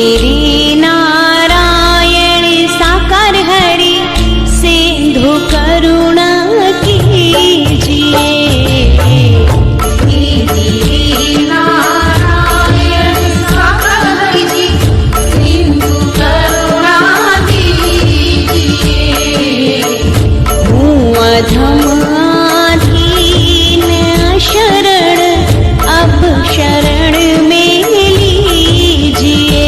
मेरे नारायण साकार हरि सिंधु करुणा कीजिए। अधमाधीन शरण अब शरण में लीजिए।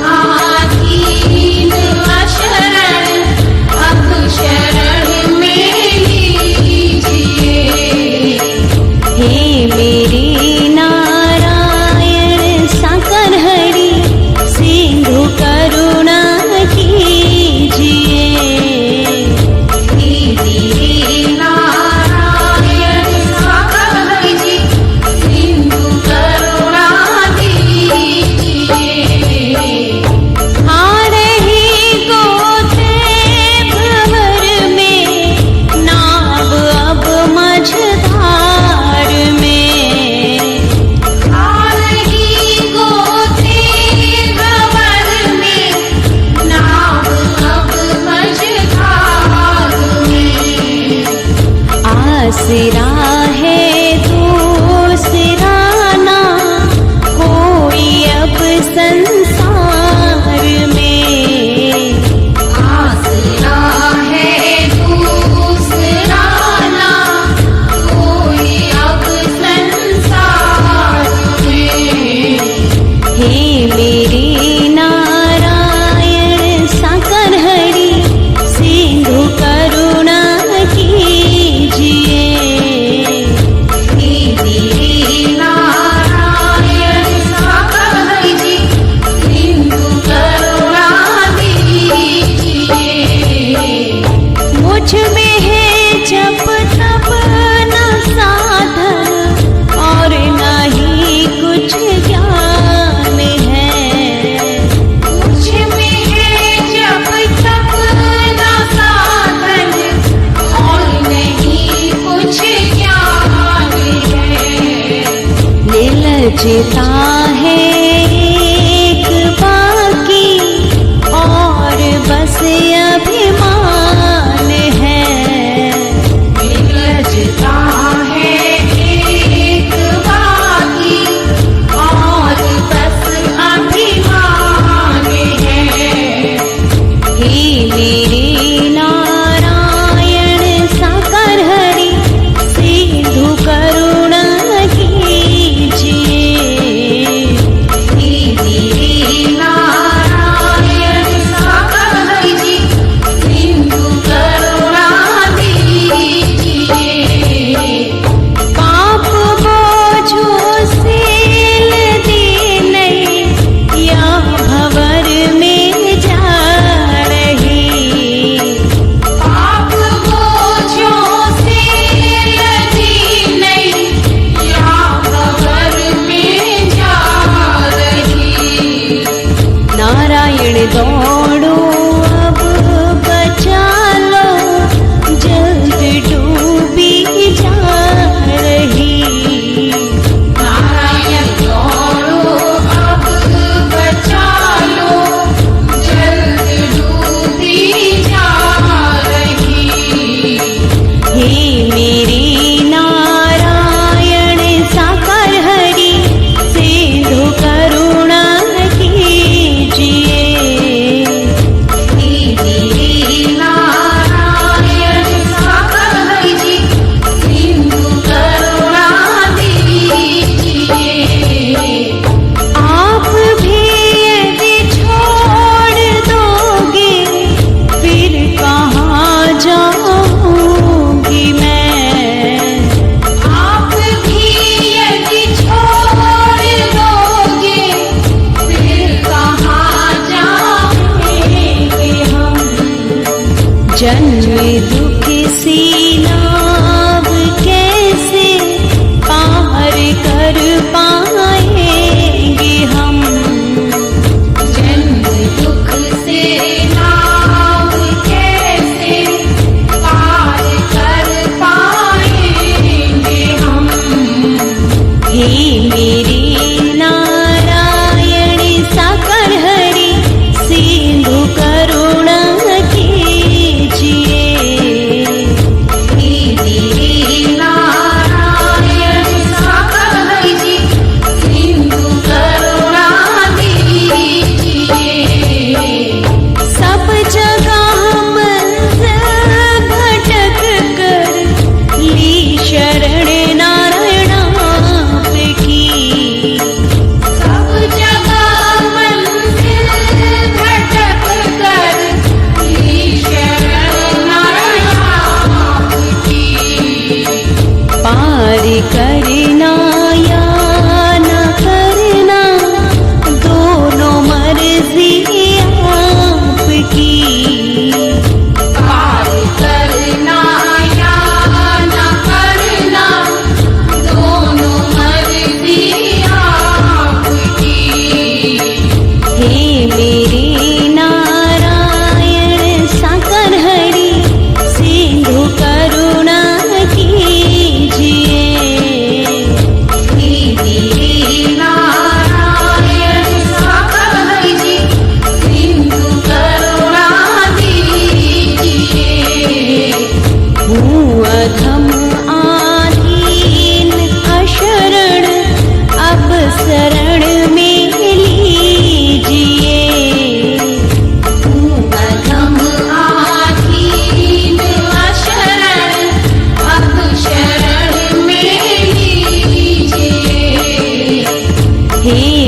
अधमाधीन शरण अब शरण में लीजिए। हे मेरे नारायण साकार हरि सिंधु करुणा कीजिए। आसरा है दूसरा ना कोई अब संसार में। आसरा है दूसरा ना कोई अब संसार में। हे मेरे नारायण साकार हरि सिंधु करुणा कीजिए। मुझ में है जब तब न साधन और न ही कुछ ज्ञान है। मुझ में है जब तब न साधन और नहीं कुछ ज्ञान है। निर्लजता है एक बाकी और बस अभिमान है। निर्लजता है एक बाकी और बस अभिमान है। हे मेरे नारायण साकार हरि सिंधु करुणा कीजिए। पाप बोझों से लदे नहीं या भंवर में जा रही। पाप बोझों से लदे नहीं या भंवर में जा रही। नारायण दौड़ो अब बचा लो जल्द डूबी जा रही। नारायण दौड़ो अब बचा लो जल्द डूबी जा रही। हे मेरे नारायण साकार हरि सिंधु करुणा कीजिए। आप भी यदि छोड़ दोगे फिर कहाँ जाऊंगी मैं। आप भी यदि छोड़ दोगे फिर कहाँ जाएंगे हम। जन्म दुख सी नाव कैसे पार कर पाएंगे हम। जन्म दुख से नाव कैसे पार कर पाएंगे हम। हे मेरे नारायण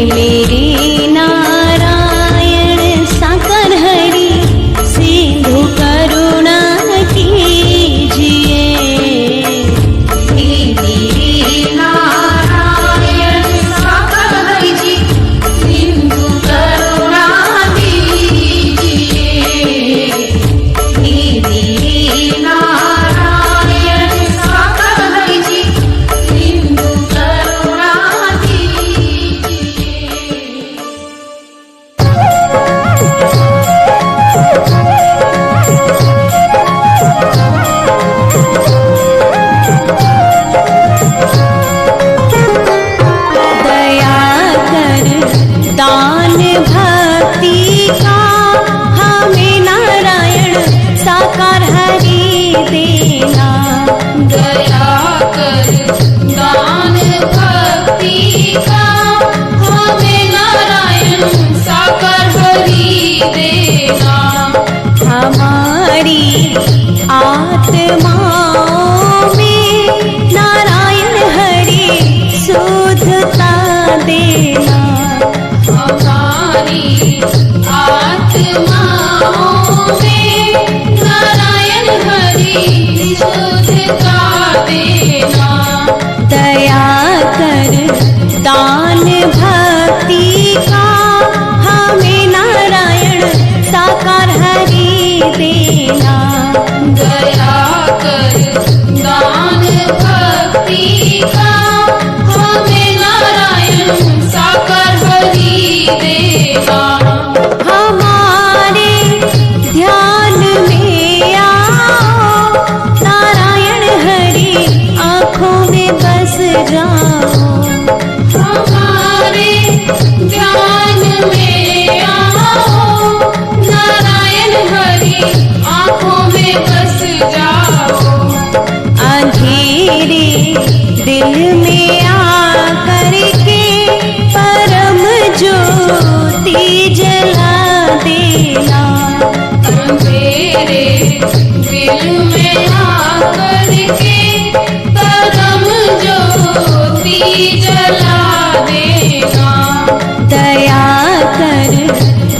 मेरे नारायण साकर हरि सिंधु करुणा कीजिए। हे मेरे नारायण साकर हरि जी सिंधु करुणा कीजिए। हे मेरे नारायण साकर हरि जी सिंधु करुणा दया कर दान भक्ति का हमें नारायण साकार हरि देना। दया कर दान भक्ति का हमें नारायण साकार हरि देना। हमारी आत्माओं में नारायण हरि शुद्धता देना। हमारी आत्माओं में नारायण हरि शुद्धता देना। दया कर दान भक्ति का हमें नारायण साकार हरि देना। दया कर दान भक्ति का हमें नारायण साकार हरि देना। हमारे ध्यान में आओ नारायण हरि आँखों में बस जाओ। हमारे ध्यान में आओ नारायण हरि आँखों में बस जाओ। अंधेरे दिल में आकर के परम ज्योति जला देना। अंधेरे दिल में आकर के परम ज्योति जला देना। दया कर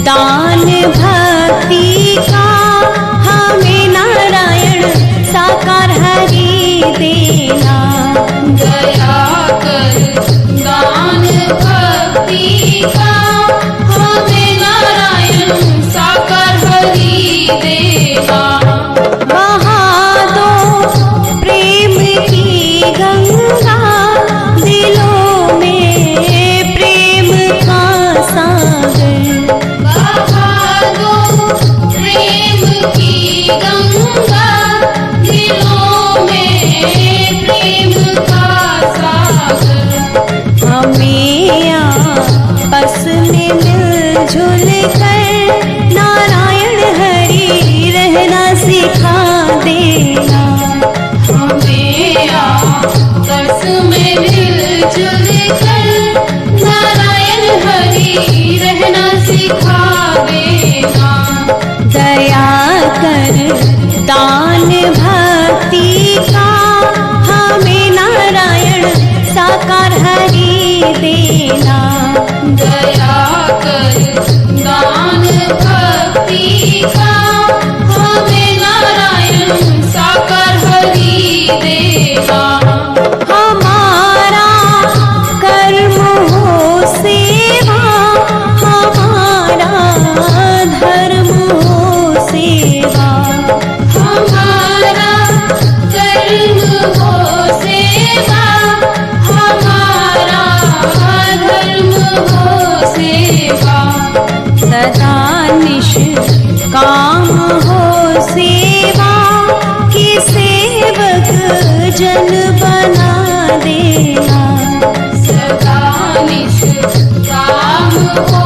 दान भक्ति का हमें नारायण साकार हरि देना। दया कर दान भक्ति का हमें नारायण साकार हरि देना। बहा दो प्रेम की गंगा दिलों में प्रेम का सागर। बहा दो प्रेम की गंगा दिलों में प्रेम का सागर। हमें आपस में मिलजुल कर नारायण हरि रहना सिखा देना। हमें आपस में मिलजुल कर नारायण हरि रहना सिखा देना। दया कर दान भक्ति का हमें नारायण साकार हरि देना। दया कर दान भक्ति का हमें नारायण साकार हरि देना। हमारा कर्म हो सेवा, हमारा धर्म हो सेवा। हमारा कर्म हो सेवा, हमारा धर्म हो सेवा। सदा निष्काम हो सेवा की सेवक जन बना देना। सदा निष्काम हो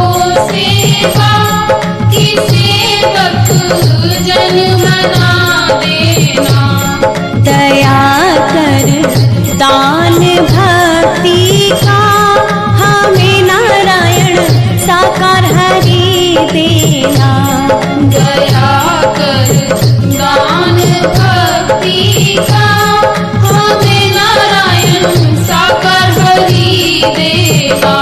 सेवा की सेवक जन बना देना। दया कर दान भक्ति का हमें नारायण साकार हरि देना। दया कर दान भक्ति का हमें नारायण साकार हरि देना।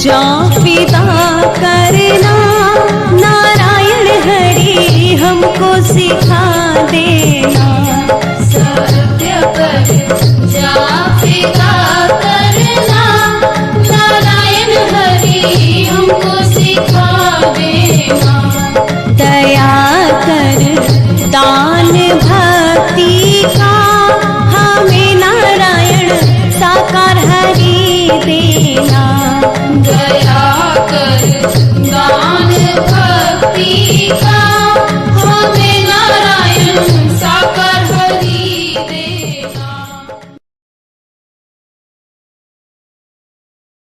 जा फिदा करना नारायण हरि हमको सिखा देना। सत्य पर जा फिदा करना नारायण हरि हमको सिखा देना। दया कर दान भक्ति का हमें नारायण साकार हरि देना। दया कर दान भक्ति का हमें